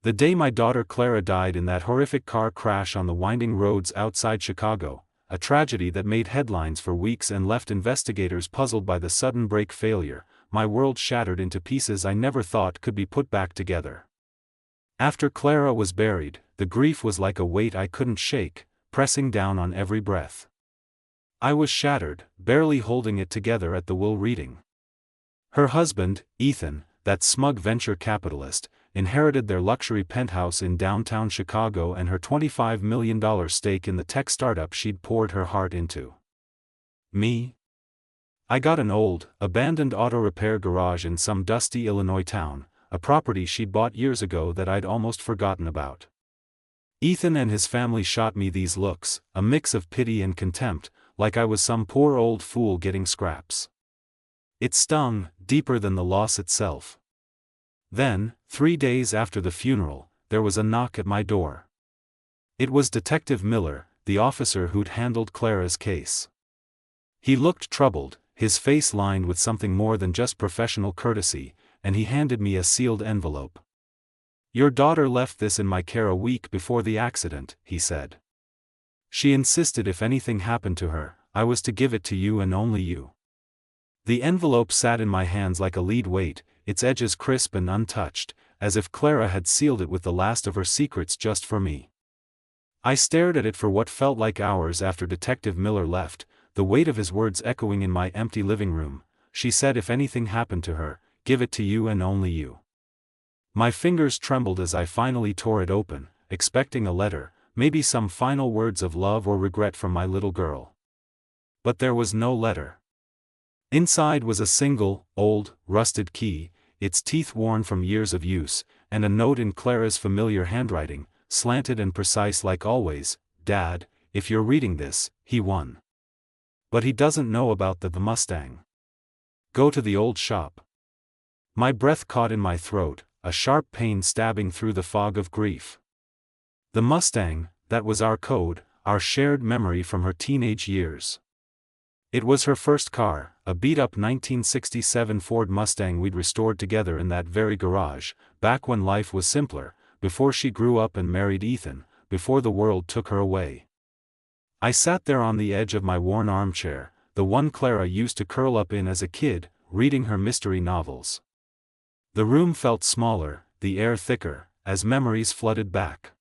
The day my daughter Clara died in that horrific car crash on the winding roads outside Chicago, a tragedy that made headlines for weeks and left investigators puzzled by the sudden brake failure, my world shattered into pieces I never thought could be put back together. After Clara was buried, the grief was like a weight I couldn't shake, pressing down on every breath. I was shattered, barely holding it together at the will reading. Her husband, Ethan, that smug venture capitalist, inherited their luxury penthouse in downtown Chicago and her $25 million stake in the tech startup she'd poured her heart into. Me? I got an old, abandoned auto repair garage in some dusty Illinois town, a property she'd bought years ago that I'd almost forgotten about. Ethan and his family shot me these looks, a mix of pity and contempt, like I was some poor old fool getting scraps. It stung, deeper than the loss itself. Then, 3 days after the funeral, there was a knock at my door. It was Detective Miller, the officer who'd handled Clara's case. He looked troubled, his face lined with something more than just professional courtesy, and he handed me a sealed envelope. "Your daughter left this in my care a week before the accident," he said. "She insisted if anything happened to her, I was to give it to you and only you." The envelope sat in my hands like a lead weight, its edges crisp and untouched, as if Clara had sealed it with the last of her secrets just for me. I stared at it for what felt like hours after Detective Miller left, the weight of his words echoing in my empty living room. "She said if anything happened to her, give it to you and only you." My fingers trembled as I finally tore it open, expecting a letter, maybe some final words of love or regret from my little girl. But there was no letter. Inside was a single, old, rusted key, its teeth worn from years of use, and a note in Clara's familiar handwriting, slanted and precise like always. "Dad, if you're reading this, he won. But he doesn't know about the Mustang. Go to the old shop." My breath caught in my throat, a sharp pain stabbing through the fog of grief. The Mustang, that was our code, our shared memory from her teenage years. It was her first car, a beat-up 1967 Ford Mustang we'd restored together in that very garage, back when life was simpler, before she grew up and married Ethan, before the world took her away. I sat there on the edge of my worn armchair, the one Clara used to curl up in as a kid, reading her mystery novels. The room felt smaller, the air thicker, as memories flooded back.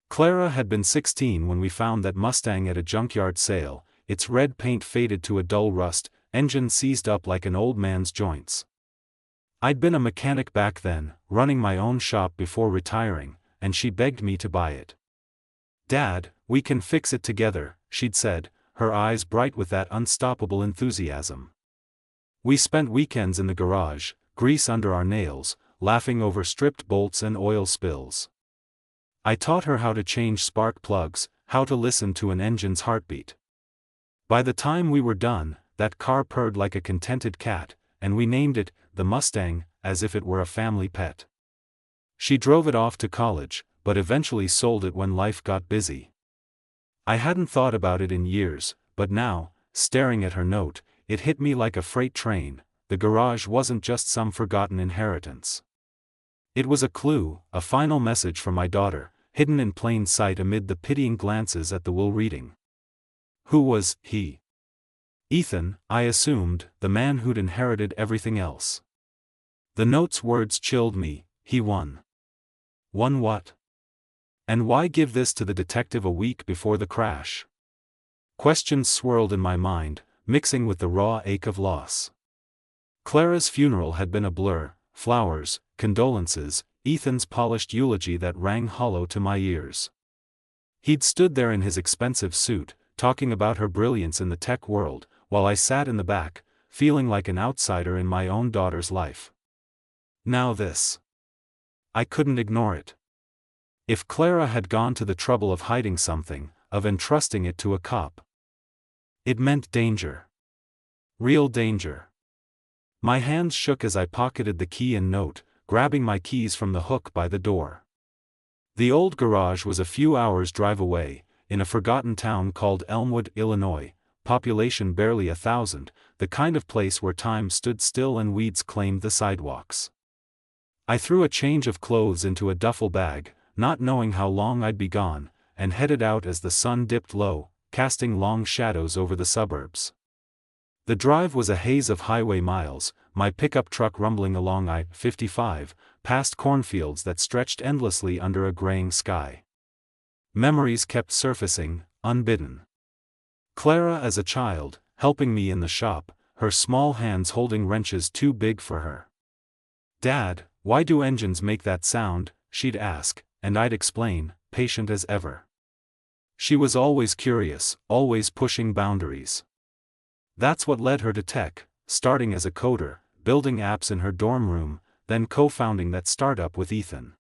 Clara had been 16 when we found that Mustang at a junkyard sale, its red paint faded to a dull rust, engine seized up like an old man's joints. I'd been a mechanic back then, running my own shop before retiring, and she begged me to buy it. "Dad, we can fix it together," she'd said, her eyes bright with that unstoppable enthusiasm. We spent weekends in the garage, grease under our nails, laughing over stripped bolts and oil spills. I taught her how to change spark plugs, how to listen to an engine's heartbeat. By the time we were done, that car purred like a contented cat, and we named it the Mustang, as if it were a family pet. She drove it off to college, but eventually sold it when life got busy. I hadn't thought about it in years, but now, staring at her note, it hit me like a freight train. The garage wasn't just some forgotten inheritance. It was a clue, a final message from my daughter, hidden in plain sight amid the pitying glances at the will reading. Who was he? Ethan, I assumed, the man who'd inherited everything else. The note's words chilled me. He won. Won what? And why give this to the detective a week before the crash? Questions swirled in my mind, mixing with the raw ache of loss. Clara's funeral had been a blur, flowers, condolences, Ethan's polished eulogy that rang hollow to my ears. He'd stood there in his expensive suit, talking about her brilliance in the tech world, while I sat in the back, feeling like an outsider in my own daughter's life. Now this. I couldn't ignore it. If Clara had gone to the trouble of hiding something, of entrusting it to a cop, it meant danger. Real danger. My hands shook as I pocketed the key and note, grabbing my keys from the hook by the door. The old garage was a few hours' drive away, in a forgotten town called Elmwood, Illinois, population barely 1,000, the kind of place where time stood still and weeds claimed the sidewalks. I threw a change of clothes into a duffel bag, not knowing how long I'd be gone, and headed out as the sun dipped low, casting long shadows over the suburbs. The drive was a haze of highway miles, my pickup truck rumbling along I-55, past cornfields that stretched endlessly under a graying sky. Memories kept surfacing, unbidden. Clara as a child, helping me in the shop, her small hands holding wrenches too big for her. "Dad, why do engines make that sound?" she'd ask, and I'd explain, patient as ever. She was always curious, always pushing boundaries. That's what led her to tech, starting as a coder, building apps in her dorm room, then co-founding that startup with Ethan.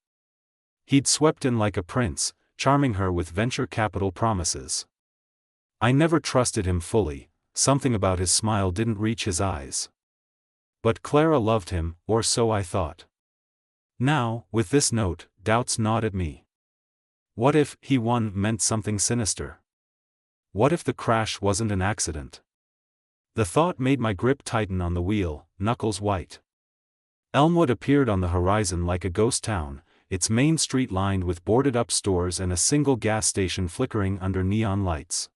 He'd swept in like a prince, charming her with venture capital promises. I never trusted him fully, something about his smile didn't reach his eyes. But Clara loved him, or so I thought. Now, with this note, doubts gnawed at me. What if he won meant something sinister? What if the crash wasn't an accident? The thought made my grip tighten on the wheel, knuckles white. Elmwood appeared on the horizon like a ghost town, its main street lined with boarded-up stores and a single gas station flickering under neon lights.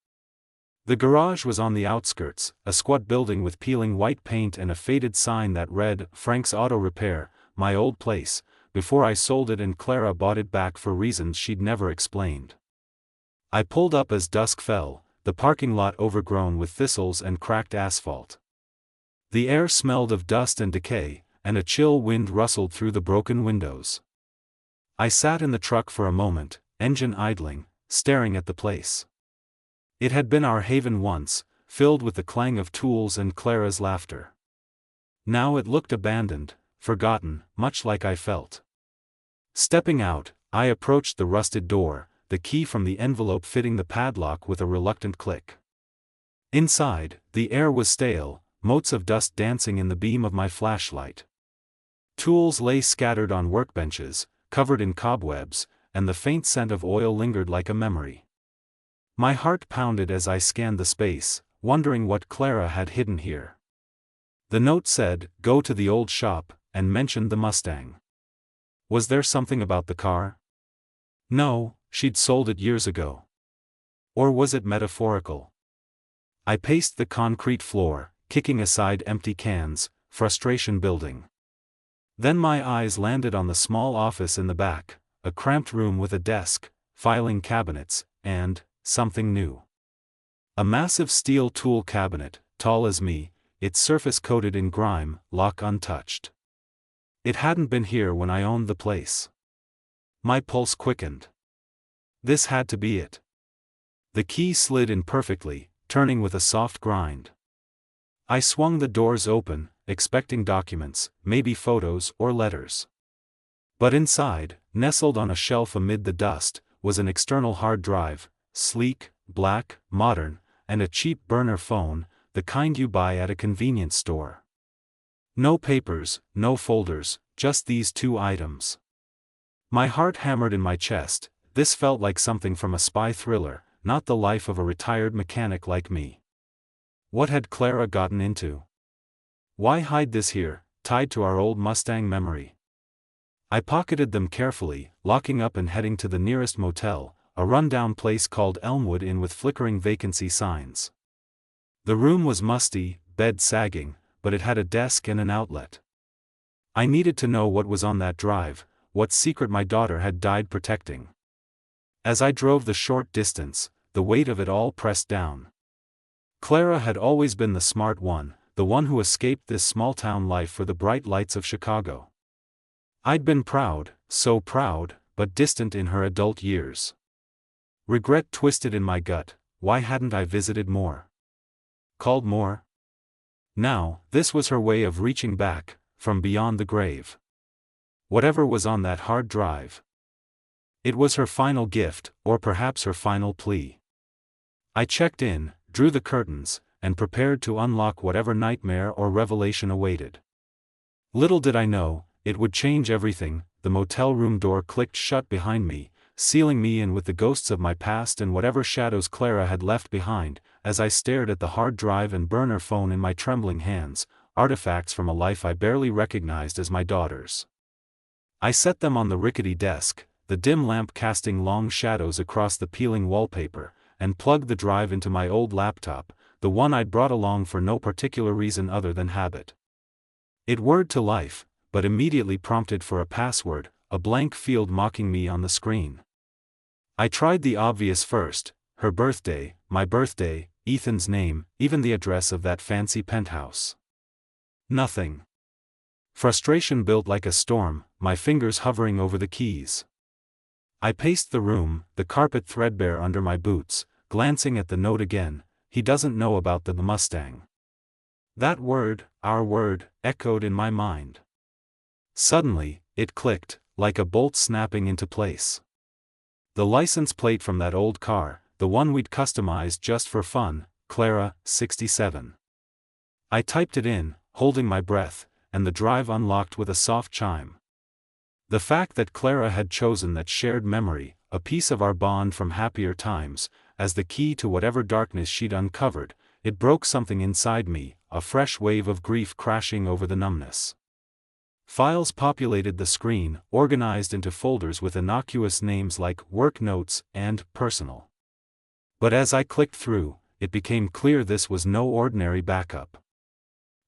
The garage was on the outskirts, a squat building with peeling white paint and a faded sign that read, "Frank's Auto Repair, my old place," before I sold it and Clara bought it back for reasons she'd never explained. I pulled up as dusk fell, the parking lot overgrown with thistles and cracked asphalt. The air smelled of dust and decay, and a chill wind rustled through the broken windows. I sat in the truck for a moment, engine idling, staring at the place. It had been our haven once, filled with the clang of tools and Clara's laughter. Now it looked abandoned, forgotten, much like I felt. Stepping out, I approached the rusted door, the key from the envelope fitting the padlock with a reluctant click. Inside, the air was stale, motes of dust dancing in the beam of my flashlight. Tools lay scattered on workbenches, covered in cobwebs, and the faint scent of oil lingered like a memory. My heart pounded as I scanned the space, wondering what Clara had hidden here. The note said, "Go to the old shop," and mentioned the Mustang. Was there something about the car? No, she'd sold it years ago. Or was it metaphorical? I paced the concrete floor, kicking aside empty cans, frustration building. Then my eyes landed on the small office in the back, a cramped room with a desk, filing cabinets, and something new. A massive steel tool cabinet, tall as me, its surface coated in grime, lock untouched. It hadn't been here when I owned the place. My pulse quickened. This had to be it. The key slid in perfectly, turning with a soft grind. I swung the doors open, expecting documents, maybe photos or letters. But inside, nestled on a shelf amid the dust, was an external hard drive, sleek, black, modern, and a cheap burner phone, the kind you buy at a convenience store. No papers, no folders, just these two items. My heart hammered in my chest. This felt like something from a spy thriller, not the life of a retired mechanic like me. What had Clara gotten into? Why hide this here, tied to our old Mustang memory? I pocketed them carefully, locking up and heading to the nearest motel, a rundown place called Elmwood Inn with flickering vacancy signs. The room was musty, bed sagging, but it had a desk and an outlet. I needed to know what was on that drive, what secret my daughter had died protecting. As I drove the short distance, the weight of it all pressed down. Clara had always been the smart one, the one who escaped this small-town life for the bright lights of Chicago. I'd been proud, so proud, but distant in her adult years. Regret twisted in my gut. Why hadn't I visited more? Called more? Now, this was her way of reaching back, from beyond the grave. Whatever was on that hard drive. It was her final gift, or perhaps her final plea. I checked in, drew the curtains, and prepared to unlock whatever nightmare or revelation awaited. Little did I know, it would change everything. The motel room door clicked shut behind me, sealing me in with the ghosts of my past and whatever shadows Clara had left behind. As I stared at the hard drive and burner phone in my trembling hands, artifacts from a life I barely recognized as my daughter's. I set them on the rickety desk, the dim lamp casting long shadows across the peeling wallpaper, and plugged the drive into my old laptop, the one I'd brought along for no particular reason other than habit. It whirred to life, but immediately prompted for a password, a blank field mocking me on the screen. I tried the obvious first: her birthday, my birthday, Ethan's name, even the address of that fancy penthouse. Nothing. Frustration built like a storm, my fingers hovering over the keys. I paced the room, the carpet threadbare under my boots, glancing at the note again: he doesn't know about the Mustang. That word, our word, echoed in my mind. Suddenly, it clicked, like a bolt snapping into place. The license plate from that old car, the one we'd customized just for fun, Clara, 67. I typed it in, holding my breath, and the drive unlocked with a soft chime. The fact that Clara had chosen that shared memory, a piece of our bond from happier times, as the key to whatever darkness she'd uncovered, it broke something inside me, a fresh wave of grief crashing over the numbness. Files populated the screen, organized into folders with innocuous names like Work Notes and Personal. But as I clicked through, it became clear this was no ordinary backup.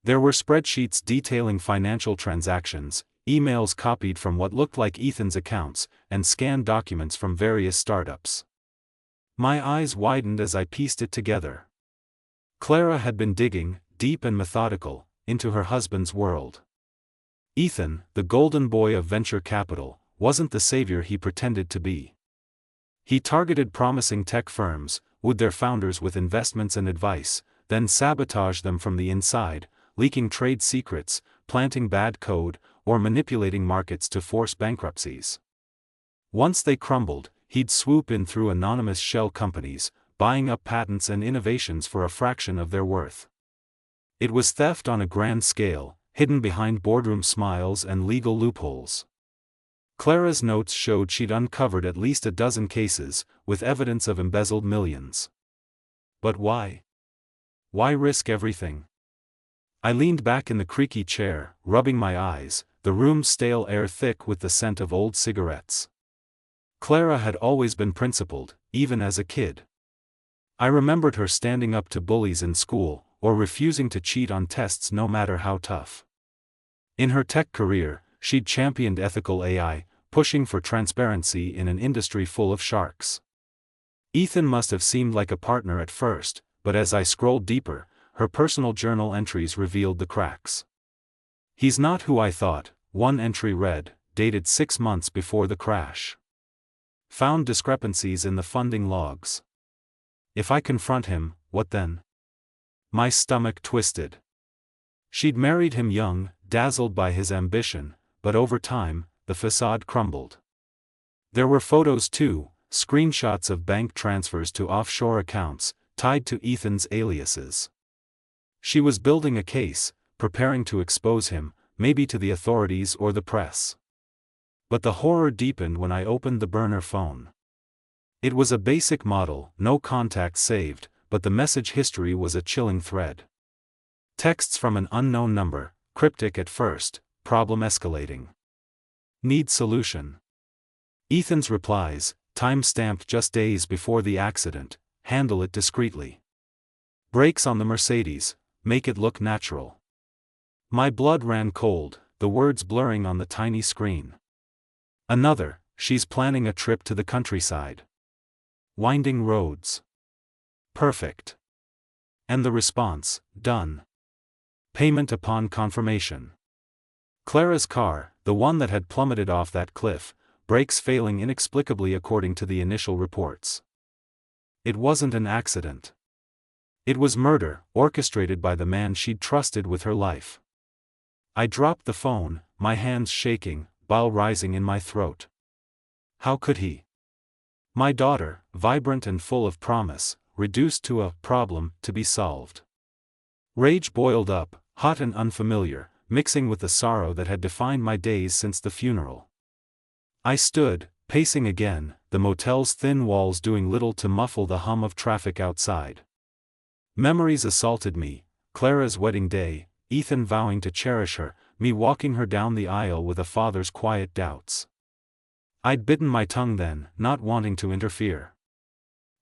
There were spreadsheets detailing financial transactions, emails copied from what looked like Ethan's accounts, and scanned documents from various startups. My eyes widened as I pieced it together. Clara had been digging, deep and methodical, into her husband's world. Ethan, the golden boy of venture capital, wasn't the savior he pretended to be. He targeted promising tech firms, wooed their founders with investments and advice, then sabotaged them from the inside, leaking trade secrets, planting bad code, or manipulating markets to force bankruptcies. Once they crumbled, he'd swoop in through anonymous shell companies, buying up patents and innovations for a fraction of their worth. It was theft on a grand scale, hidden behind boardroom smiles and legal loopholes. Clara's notes showed she'd uncovered at least a dozen cases, with evidence of embezzled millions. But why? Why risk everything? I leaned back in the creaky chair, rubbing my eyes, the room's stale air thick with the scent of old cigarettes. Clara had always been principled, even as a kid. I remembered her standing up to bullies in school, or refusing to cheat on tests no matter how tough. In her tech career, she'd championed ethical AI, pushing for transparency in an industry full of sharks. Ethan must have seemed like a partner at first, but as I scrolled deeper, her personal journal entries revealed the cracks. "He's not who I thought," one entry read, dated 6 months before the crash. "Found discrepancies in the funding logs. If I confront him, what then?" My stomach twisted. She'd married him young, dazzled by his ambition, but over time, the facade crumbled. There were photos too, screenshots of bank transfers to offshore accounts, tied to Ethan's aliases. She was building a case, preparing to expose him, maybe to the authorities or the press. But the horror deepened when I opened the burner phone. It was a basic model, no contacts saved, but the message history was a chilling thread. Texts from an unknown number, cryptic at first, problem escalating. Need solution. Ethan's replies, time-stamped just days before the accident, handle it discreetly. Brakes on the Mercedes, make it look natural. My blood ran cold, the words blurring on the tiny screen. Another, she's planning a trip to the countryside. Winding roads. Perfect. And the response, done. Payment upon confirmation. Clara's car, the one that had plummeted off that cliff, brakes failing inexplicably according to the initial reports. It wasn't an accident. It was murder, orchestrated by the man she'd trusted with her life. I dropped the phone, my hands shaking, bile rising in my throat. How could he? My daughter, vibrant and full of promise, reduced to a problem to be solved. Rage boiled up, hot and unfamiliar, mixing with the sorrow that had defined my days since the funeral. I stood, pacing again, the motel's thin walls doing little to muffle the hum of traffic outside. Memories assaulted me: Clara's wedding day, Ethan vowing to cherish her, me walking her down the aisle with a father's quiet doubts. I'd bitten my tongue then, not wanting to interfere.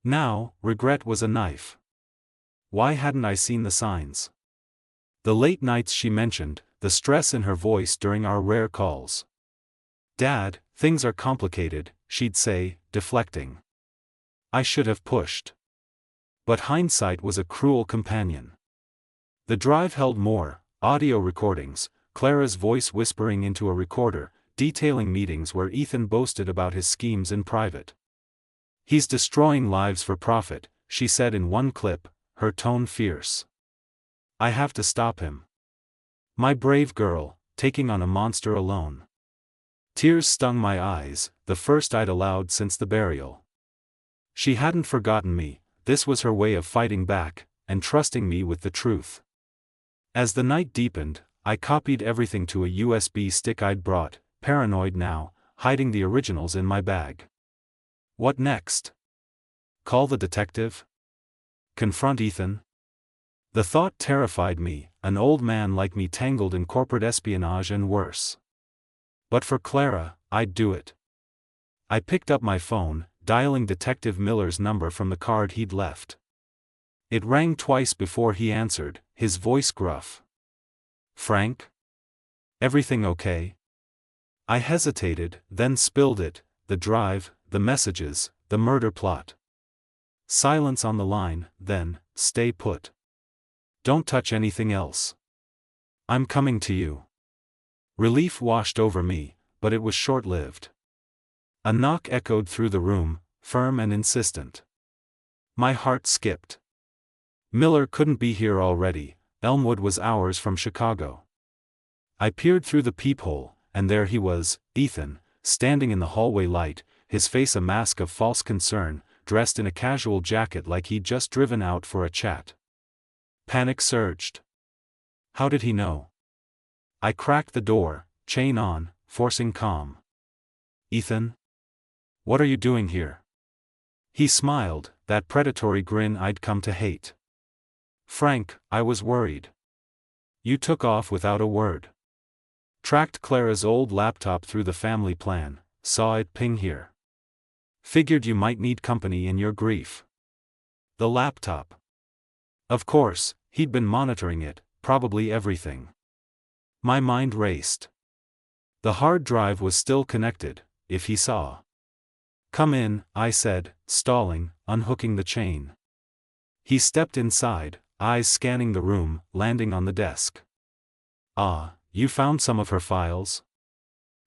Now, regret was a knife. Why hadn't I seen the signs? The late nights she mentioned, the stress in her voice during our rare calls. "Dad, things are complicated," she'd say, deflecting. I should have pushed. But hindsight was a cruel companion. The drive held more audio recordings, Clara's voice whispering into a recorder, detailing meetings where Ethan boasted about his schemes in private. "He's destroying lives for profit," she said in one clip, her tone fierce. "I have to stop him. My brave girl, taking on a monster alone." Tears stung my eyes, the first I'd allowed since the burial. She hadn't forgotten me, this was her way of fighting back, and trusting me with the truth. As the night deepened, I copied everything to a USB stick I'd brought, paranoid now, hiding the originals in my bag. What next? Call the detective? Confront Ethan? The thought terrified me, an old man like me tangled in corporate espionage and worse. But for Clara, I'd do it. I picked up my phone, dialing Detective Miller's number from the card he'd left. It rang twice before he answered, his voice gruff. "Frank? Everything okay?" I hesitated, then spilled it, the drive, the messages, the murder plot. Silence on the line, then, "Stay put. Don't touch anything else. I'm coming to you." Relief washed over me, but it was short-lived. A knock echoed through the room, firm and insistent. My heart skipped. Miller couldn't be here already, Elmwood was hours from Chicago. I peered through the peephole, and there he was, Ethan, standing in the hallway light, his face a mask of false concern, dressed in a casual jacket like he'd just driven out for a chat. Panic surged. How did he know? I cracked the door, chain on, forcing calm. "Ethan? What are you doing here?" He smiled, that predatory grin I'd come to hate. "Frank, I was worried. You took off without a word. Tracked Clara's old laptop through the family plan, saw it ping here. Figured you might need company in your grief." The laptop. Of course, he'd been monitoring it, probably everything. My mind raced. The hard drive was still connected, if he saw. "Come in," I said, stalling, unhooking the chain. He stepped inside, eyes scanning the room, landing on the desk. "Ah, you found some of her files?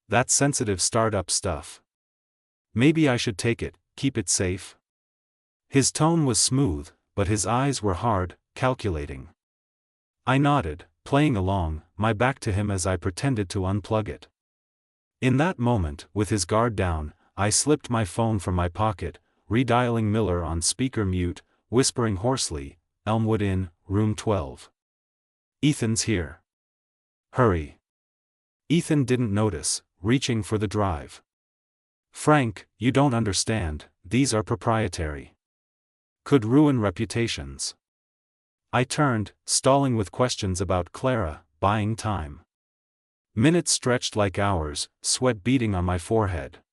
That sensitive startup stuff. Maybe I should take it, keep it safe?" His tone was smooth, but his eyes were hard, calculating. I nodded, playing along, my back to him as I pretended to unplug it. In that moment, with his guard down, I slipped my phone from my pocket, redialing Miller on speaker mute, whispering hoarsely, "Elmwood Inn, room 12. Ethan's here. Hurry." Ethan didn't notice, reaching for the drive. "Frank, you don't understand, these are proprietary. Could ruin reputations." I turned, stalling with questions about Clara, buying time. Minutes stretched like hours, sweat beading on my forehead.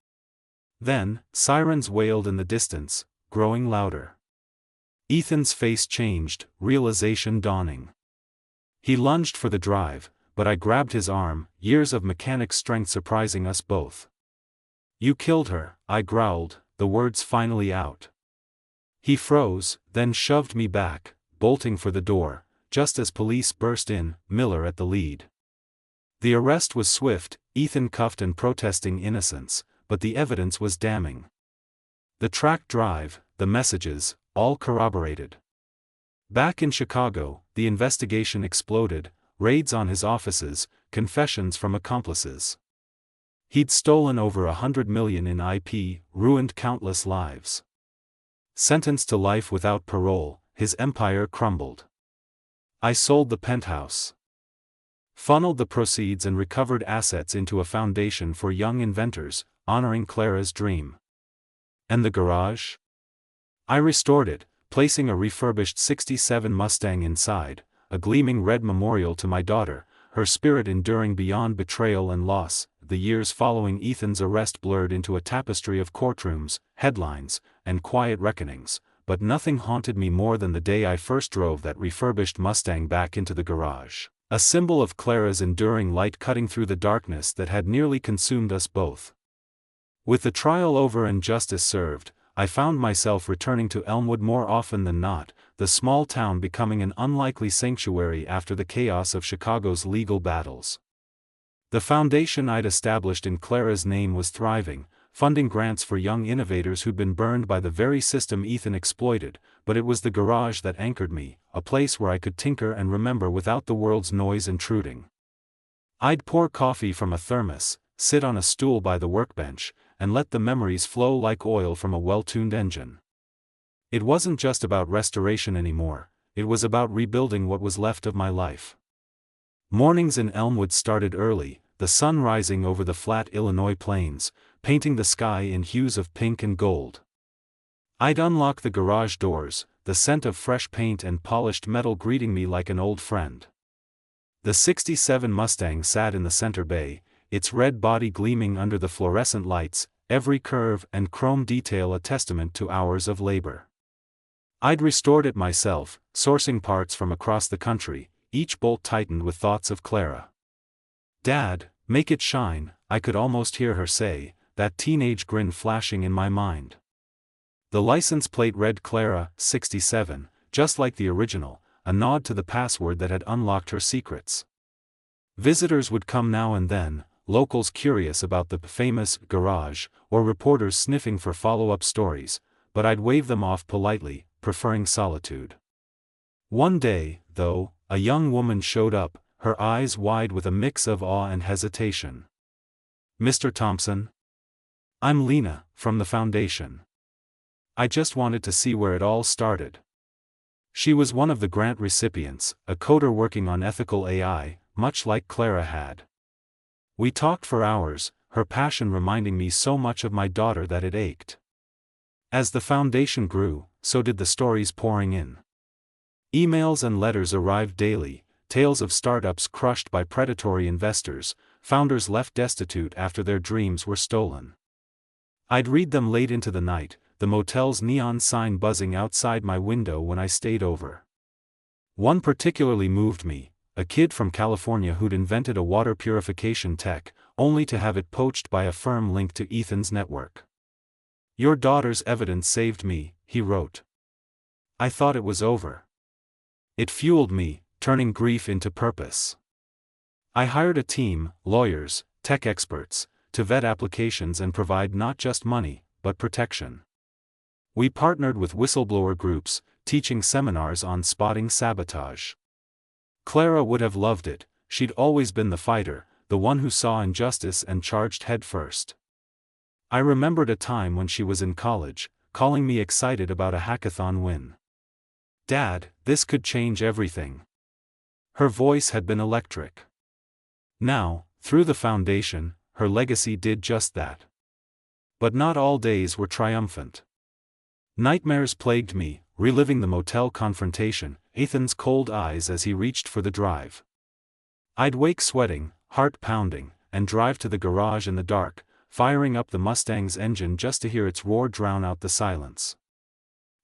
Then, sirens wailed in the distance, growing louder. Ethan's face changed, realization dawning. He lunged for the drive, but I grabbed his arm, years of mechanic strength surprising us both. "You killed her," I growled, the words finally out. He froze, then shoved me back, bolting for the door, just as police burst in, Miller at the lead. The arrest was swift, Ethan cuffed and protesting innocence, but the evidence was damning. The tracked drive, the messages, all corroborated. Back in Chicago, the investigation exploded, raids on his offices, confessions from accomplices. He'd stolen over $100 million in IP, ruined countless lives. Sentenced to life without parole, his empire crumbled. I sold the penthouse. Funneled the proceeds and recovered assets into a foundation for young inventors, honoring Clara's dream. And the garage? I restored it, placing a refurbished '67 Mustang inside, a gleaming red memorial to my daughter, her spirit enduring beyond betrayal and loss. The years following Ethan's arrest blurred into a tapestry of courtrooms, headlines, and quiet reckonings, but nothing haunted me more than the day I first drove that refurbished Mustang back into the garage, a symbol of Clara's enduring light cutting through the darkness that had nearly consumed us both. With the trial over and justice served, I found myself returning to Elmwood more often than not, the small town becoming an unlikely sanctuary after the chaos of Chicago's legal battles. The foundation I'd established in Clara's name was thriving, funding grants for young innovators who'd been burned by the very system Ethan exploited, but it was the garage that anchored me, a place where I could tinker and remember without the world's noise intruding. I'd pour coffee from a thermos, sit on a stool by the workbench, and let the memories flow like oil from a well-tuned engine. It wasn't just about restoration anymore, it was about rebuilding what was left of my life. Mornings in Elmwood started early, the sun rising over the flat Illinois plains, painting the sky in hues of pink and gold. I'd unlock the garage doors, the scent of fresh paint and polished metal greeting me like an old friend. The '67 Mustang sat in the center bay, its red body gleaming under the fluorescent lights, every curve and chrome detail a testament to hours of labor. I'd restored it myself, sourcing parts from across the country, each bolt tightened with thoughts of Clara. "Dad, make it shine," I could almost hear her say, that teenage grin flashing in my mind. The license plate read Clara, 67, just like the original, a nod to the password that had unlocked her secrets. Visitors would come now and then, locals curious about the famous garage, or reporters sniffing for follow-up stories, but I'd wave them off politely, preferring solitude. One day, though, a young woman showed up, her eyes wide with a mix of awe and hesitation. "Mr. Thompson? I'm Lena, from the foundation. I just wanted to see where it all started." She was one of the grant recipients, a coder working on ethical AI, much like Clara had. We talked for hours, her passion reminding me so much of my daughter that it ached. As the foundation grew, so did the stories pouring in. Emails and letters arrived daily, tales of startups crushed by predatory investors, founders left destitute after their dreams were stolen. I'd read them late into the night, the motel's neon sign buzzing outside my window when I stayed over. One particularly moved me, a kid from California who'd invented a water purification tech, only to have it poached by a firm linked to Ethan's network. "Your daughter's evidence saved me," he wrote. I thought it was over. It fueled me, turning grief into purpose. I hired a team, lawyers, tech experts, to vet applications and provide not just money, but protection. We partnered with whistleblower groups, teaching seminars on spotting sabotage. Clara would have loved it, she'd always been the fighter, the one who saw injustice and charged head first. I remembered a time when she was in college, calling me excited about a hackathon win. "Dad, this could change everything." Her voice had been electric. Now, through the foundation, her legacy did just that. But not all days were triumphant. Nightmares plagued me, reliving the motel confrontation, Ethan's cold eyes as he reached for the drive. I'd wake sweating, heart pounding, and drive to the garage in the dark, firing up the Mustang's engine just to hear its roar drown out the silence.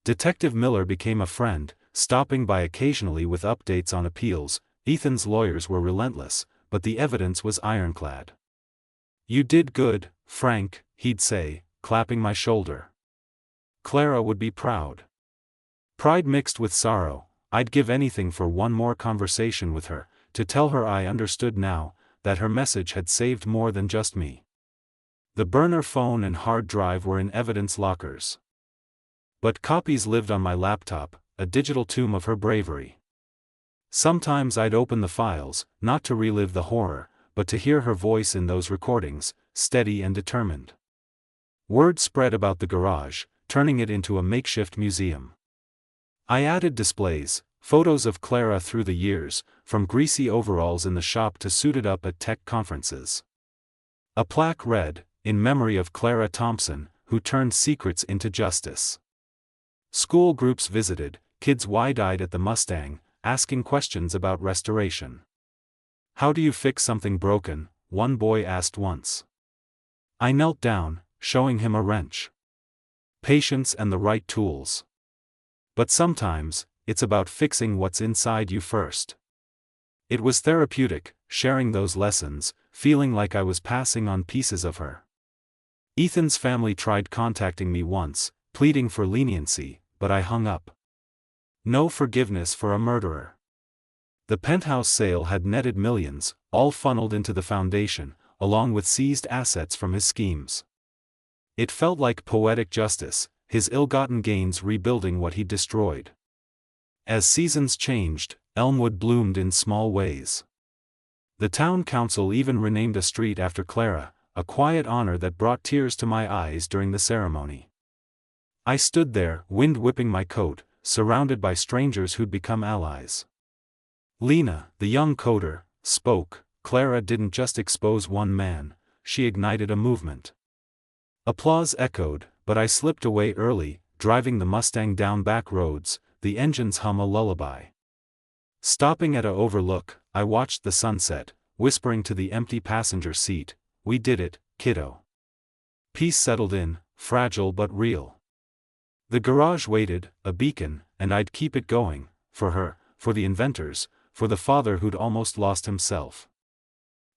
Detective Miller became a friend, stopping by occasionally with updates on appeals. Ethan's lawyers were relentless, but the evidence was ironclad. "You did good, Frank," he'd say, clapping my shoulder. Clara would be proud. Pride mixed with sorrow, I'd give anything for one more conversation with her, to tell her I understood now, that her message had saved more than just me. The burner phone and hard drive were in evidence lockers. But copies lived on my laptop, a digital tomb of her bravery. Sometimes I'd open the files, not to relive the horror, but to hear her voice in those recordings, steady and determined. Word spread about the garage, turning it into a makeshift museum. I added displays, photos of Clara through the years, from greasy overalls in the shop to suited up at tech conferences. A plaque read, "In memory of Clara Thompson, who turned secrets into justice." School groups visited, kids wide-eyed at the Mustang, asking questions about restoration. "How do you fix something broken?" one boy asked once. I knelt down, showing him a wrench. Patience and the right tools. But sometimes, it's about fixing what's inside you first. It was therapeutic, sharing those lessons, feeling like I was passing on pieces of her. Ethan's family tried contacting me once, pleading for leniency, but I hung up. No forgiveness for a murderer. The penthouse sale had netted millions, all funneled into the foundation, along with seized assets from his schemes. It felt like poetic justice, his ill-gotten gains rebuilding what he'd destroyed. As seasons changed, Elmwood bloomed in small ways. The town council even renamed a street after Clara, a quiet honor that brought tears to my eyes during the ceremony. I stood there, wind whipping my coat, surrounded by strangers who'd become allies. Lena, the young coder, spoke. Clara didn't just expose one man, she ignited a movement. Applause echoed, but I slipped away early, driving the Mustang down back roads, the engines hum a lullaby. Stopping at a overlook, I watched the sunset, whispering to the empty passenger seat, "We did it, kiddo." Peace settled in, fragile but real. The garage waited, a beacon, and I'd keep it going, for her, for the inventors, for the father who'd almost lost himself.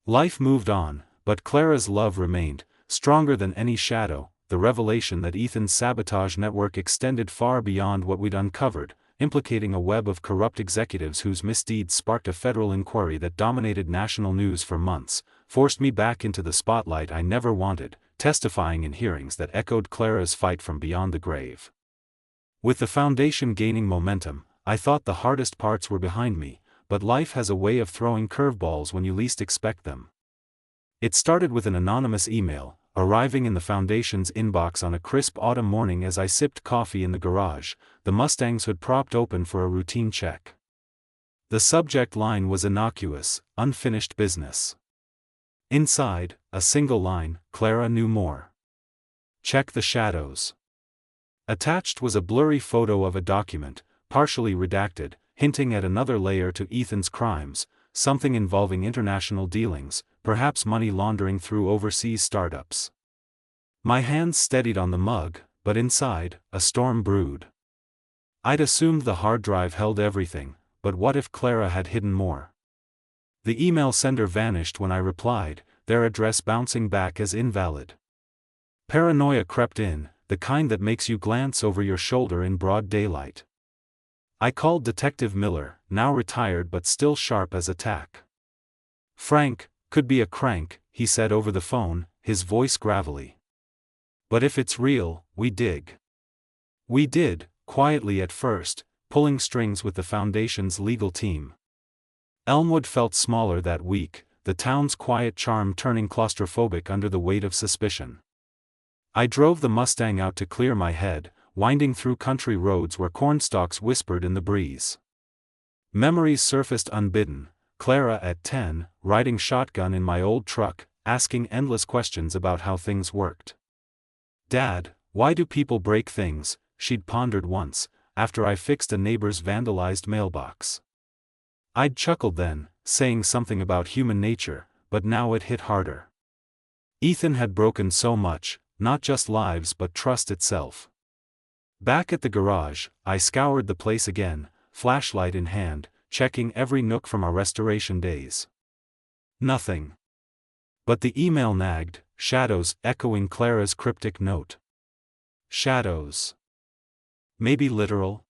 Life moved on, but Clara's love remained, stronger than any shadow, the revelation that Ethan's sabotage network extended far beyond what we'd uncovered, implicating a web of corrupt executives whose misdeeds sparked a federal inquiry that dominated national news for months, forced me back into the spotlight I never wanted, testifying in hearings that echoed Clara's fight from beyond the grave. With the foundation gaining momentum, I thought the hardest parts were behind me, but life has a way of throwing curveballs when you least expect them. It started with an anonymous email, arriving in the foundation's inbox on a crisp autumn morning as I sipped coffee in the garage, the Mustang's hood propped open for a routine check. The subject line was innocuous, unfinished business. Inside, a single line, Clara knew more. Check the shadows. Attached was a blurry photo of a document, partially redacted, hinting at another layer to Ethan's crimes, something involving international dealings, perhaps money laundering through overseas startups. My hands steadied on the mug, but inside, a storm brewed. I'd assumed the hard drive held everything, but what if Clara had hidden more? The email sender vanished when I replied, their address bouncing back as invalid. Paranoia crept in, the kind that makes you glance over your shoulder in broad daylight. I called Detective Miller, now retired but still sharp as a tack. "Frank, could be a crank," he said over the phone, his voice gravelly. "But if it's real, we dig." We did, quietly at first, pulling strings with the foundation's legal team. Elmwood felt smaller that week, the town's quiet charm turning claustrophobic under the weight of suspicion. I drove the Mustang out to clear my head, winding through country roads where cornstalks whispered in the breeze. Memories surfaced unbidden, Clara at 10, riding shotgun in my old truck, asking endless questions about how things worked. "Dad, why do people break things?" she'd pondered once, after I fixed a neighbor's vandalized mailbox. I'd chuckled then, saying something about human nature, but now it hit harder. Ethan had broken so much, not just lives but trust itself. Back at the garage, I scoured the place again, flashlight in hand, checking every nook from our restoration days. Nothing. But the email nagged, shadows echoing Clara's cryptic note. Shadows. Maybe literal?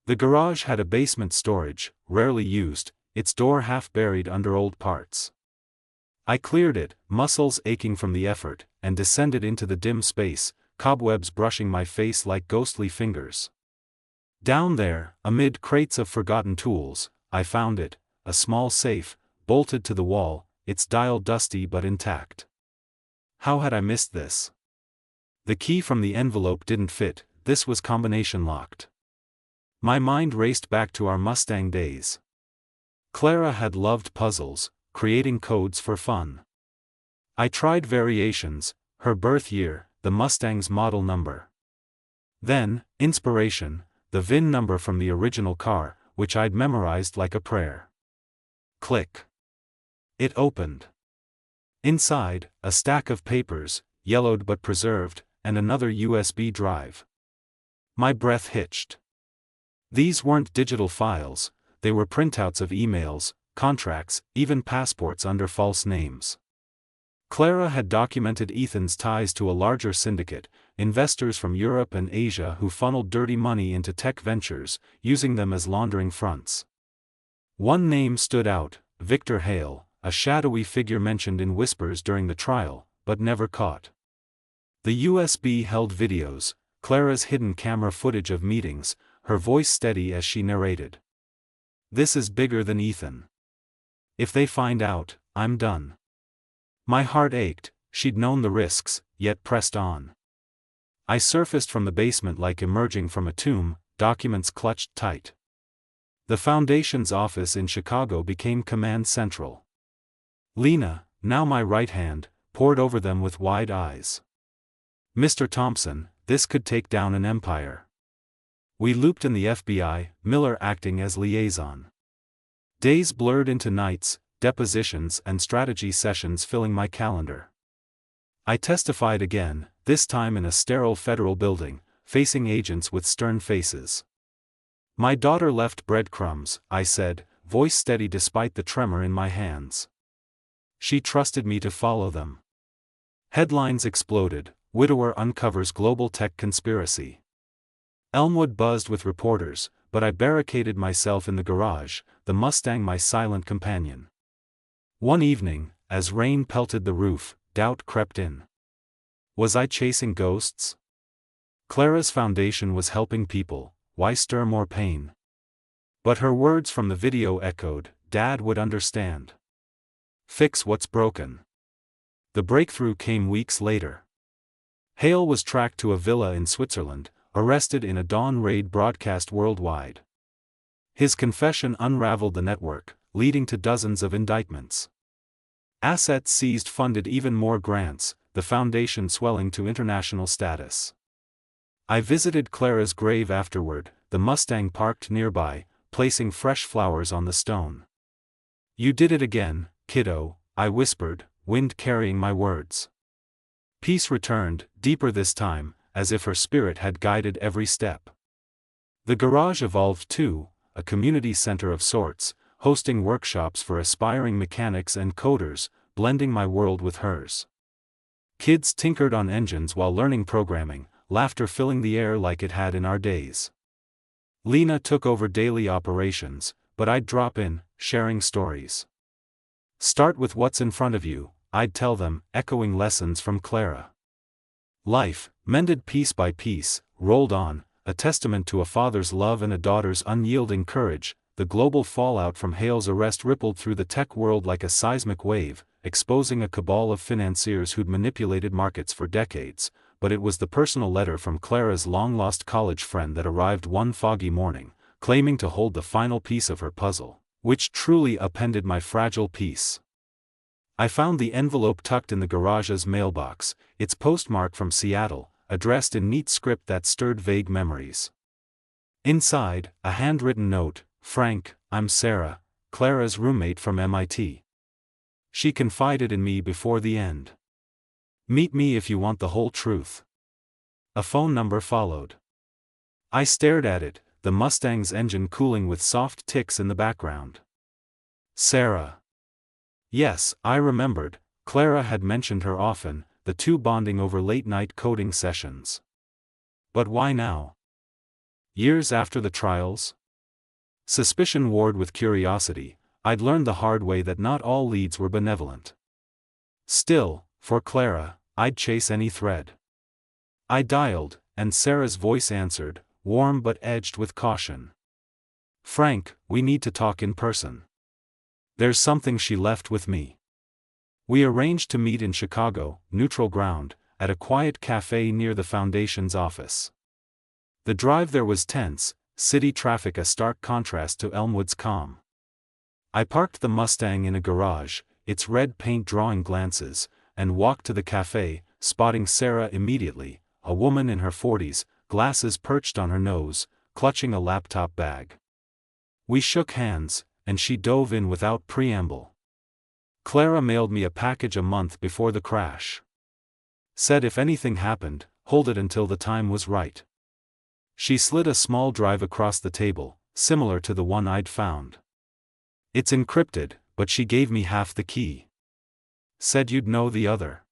The garage had a basement storage, rarely used, its door half buried under old parts. I cleared it, muscles aching from the effort, and descended into the dim space, cobwebs brushing my face like ghostly fingers. Down there, amid crates of forgotten tools, I found it, a small safe, bolted to the wall, its dial dusty but intact. How had I missed this? The key from the envelope didn't fit, this was combination locked. My mind raced back to our Mustang days. Clara had loved puzzles, creating codes for fun. I tried variations, her birth year, the Mustang's model number. Then, inspiration, the VIN number from the original car, which I'd memorized like a prayer. Click. It opened. Inside, a stack of papers, yellowed but preserved, and another USB drive. My breath hitched. These weren't digital files, they were printouts of emails, contracts, even passports under false names. Clara had documented Ethan's ties to a larger syndicate, investors from Europe and Asia who funneled dirty money into tech ventures, using them as laundering fronts. One name stood out, Victor Hale, a shadowy figure mentioned in whispers during the trial, but never caught. The USB held videos, Clara's hidden camera footage of meetings, her voice steady as she narrated. "This is bigger than Ethan. If they find out, I'm done." My heart ached, she'd known the risks, yet pressed on. I surfaced from the basement like emerging from a tomb, documents clutched tight. The Foundation's office in Chicago became command central. Lena, now my right hand, pored over them with wide eyes. "Mr. Thompson, this could take down an empire." We looped in the FBI, Miller acting as liaison. Days blurred into nights, depositions and strategy sessions filling my calendar. I testified again, this time in a sterile federal building, facing agents with stern faces. "My daughter left breadcrumbs," I said, voice steady despite the tremor in my hands. "She trusted me to follow them." Headlines exploded, "Widower uncovers global tech conspiracy." Elmwood buzzed with reporters, but I barricaded myself in the garage, the Mustang my silent companion. One evening, as rain pelted the roof, doubt crept in. Was I chasing ghosts? Clara's foundation was helping people, why stir more pain? But her words from the video echoed, "Dad would understand. Fix what's broken." The breakthrough came weeks later. Hale was tracked to a villa in Switzerland, arrested in a dawn raid broadcast worldwide. His confession unraveled the network, leading to dozens of indictments. Assets seized funded even more grants, the foundation swelling to international status. I visited Clara's grave afterward, the Mustang parked nearby, placing fresh flowers on the stone. "You did it again, kiddo," I whispered, wind carrying my words. Peace returned, deeper this time, as if her spirit had guided every step. The garage evolved too, a community center of sorts, hosting workshops for aspiring mechanics and coders, blending my world with hers. Kids tinkered on engines while learning programming, laughter filling the air like it had in our days. Lena took over daily operations, but I'd drop in, sharing stories. "Start with what's in front of you," I'd tell them, echoing lessons from Clara. Life, mended piece by piece, rolled on, a testament to a father's love and a daughter's unyielding courage. The global fallout from Hale's arrest rippled through the tech world like a seismic wave, exposing a cabal of financiers who'd manipulated markets for decades, but it was the personal letter from Clara's long-lost college friend that arrived one foggy morning, claiming to hold the final piece of her puzzle, which truly upended my fragile peace. I found the envelope tucked in the garage's mailbox, its postmark from Seattle, addressed in neat script that stirred vague memories. Inside, a handwritten note, "Frank, I'm Sarah, Clara's roommate from MIT. She confided in me before the end. Meet me if you want the whole truth." A phone number followed. I stared at it, the Mustang's engine cooling with soft ticks in the background. Sarah. Yes, I remembered, Clara had mentioned her often, the two bonding over late-night coding sessions. But why now? Years after the trials? Suspicion warred with curiosity. I'd learned the hard way that not all leads were benevolent. Still, for Clara, I'd chase any thread. I dialed, and Sarah's voice answered, warm but edged with caution. "Frank, we need to talk in person. There's something she left with me." We arranged to meet in Chicago, neutral ground, at a quiet cafe near the Foundation's office. The drive there was tense, city traffic a stark contrast to Elmwood's calm. I parked the Mustang in a garage, its red paint drawing glances, and walked to the cafe, spotting Sarah immediately, a woman in her 40s, glasses perched on her nose, clutching a laptop bag. We shook hands, and she dove in without preamble. Clara mailed me a package a month before the crash. Said if anything happened, hold it until the time was right. She slid a small drive across the table, similar to the one I'd found. It's encrypted, but she gave me half the key. Said you'd know the other.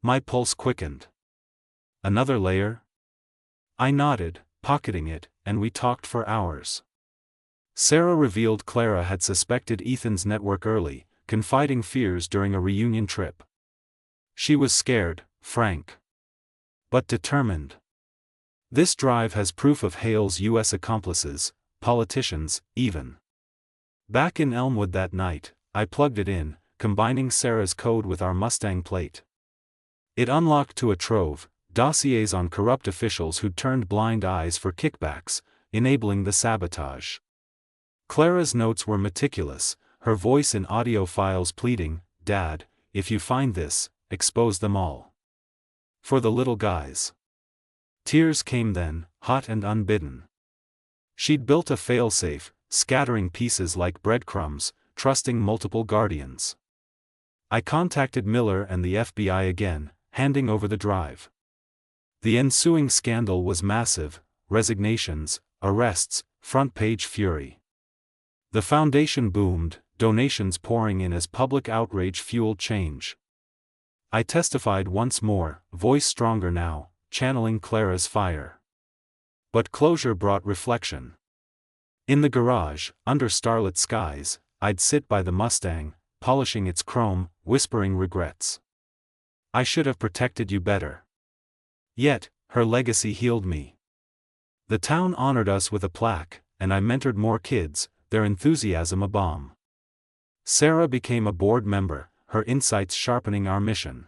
My pulse quickened. Another layer? I nodded, pocketing it, and we talked for hours. Sarah revealed Clara had suspected Ethan's network early, confiding fears during a reunion trip. She was scared, frank, but determined. This drive has proof of Hale's U.S. accomplices, politicians, even. Back in Elmwood that night, I plugged it in, combining Sarah's code with our Mustang plate. It unlocked to a trove, dossiers on corrupt officials who'd turned blind eyes for kickbacks, enabling the sabotage. Clara's notes were meticulous, her voice in audio files pleading, "Dad, if you find this, expose them all. For the little guys." Tears came then, hot and unbidden. She'd built a failsafe, scattering pieces like breadcrumbs, trusting multiple guardians. I contacted Miller and the FBI again, handing over the drive. The ensuing scandal was massive: resignations, arrests, front-page fury. The foundation boomed, donations pouring in as public outrage fueled change. I testified once more, voice stronger now, channeling Clara's fire. But closure brought reflection. In the garage, under starlit skies, I'd sit by the Mustang, polishing its chrome, whispering regrets. I should have protected you better. Yet, her legacy healed me. The town honored us with a plaque, and I mentored more kids, their enthusiasm a balm. Sarah became a board member, her insights sharpening our mission.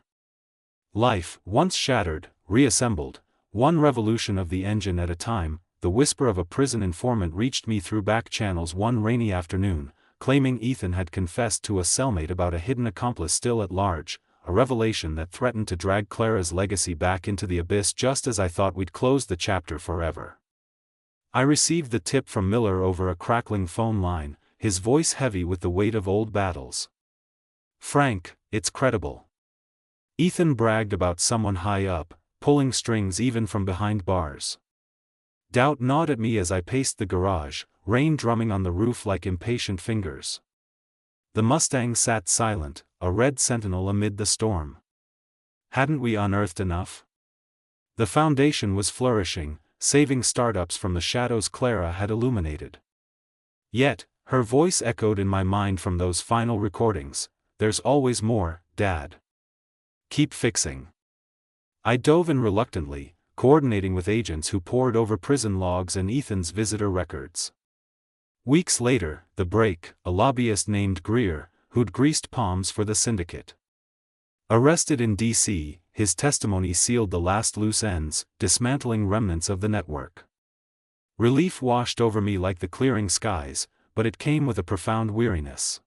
Life, once shattered, reassembled, one revolution of the engine at a time. The whisper of a prison informant reached me through back channels one rainy afternoon, claiming Ethan had confessed to a cellmate about a hidden accomplice still at large, a revelation that threatened to drag Clara's legacy back into the abyss just as I thought we'd close the chapter forever. I received the tip from Miller over a crackling phone line, his voice heavy with the weight of old battles. "Frank, it's credible. Ethan bragged about someone high up, pulling strings even from behind bars." Doubt gnawed at me as I paced the garage, rain drumming on the roof like impatient fingers. The Mustang sat silent, a red sentinel amid the storm. Hadn't we unearthed enough? The foundation was flourishing, saving startups from the shadows Clara had illuminated. Yet, her voice echoed in my mind from those final recordings, "There's always more, Dad. Keep fixing." I dove in reluctantly, coordinating with agents who pored over prison logs and Ethan's visitor records. Weeks later, the break, a lobbyist named Greer, who'd greased palms for the syndicate. Arrested in D.C., his testimony sealed the last loose ends, dismantling remnants of the network. Relief washed over me like the clearing skies, but it came with a profound weariness.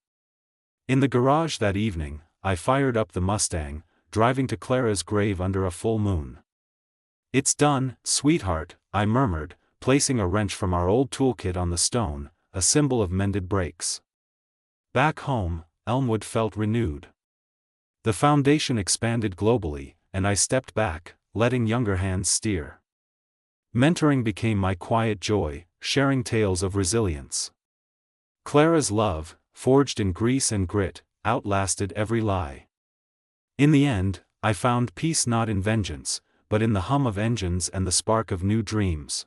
In the garage that evening, I fired up the Mustang, driving to Clara's grave under a full moon. "It's done, sweetheart," I murmured, placing a wrench from our old toolkit on the stone, a symbol of mended brakes. Back home, Elmwood felt renewed. The foundation expanded globally, and I stepped back, letting younger hands steer. Mentoring became my quiet joy, sharing tales of resilience. Clara's love, forged in grease and grit, outlasted every lie. In the end, I found peace not in vengeance, but in the hum of engines and the spark of new dreams.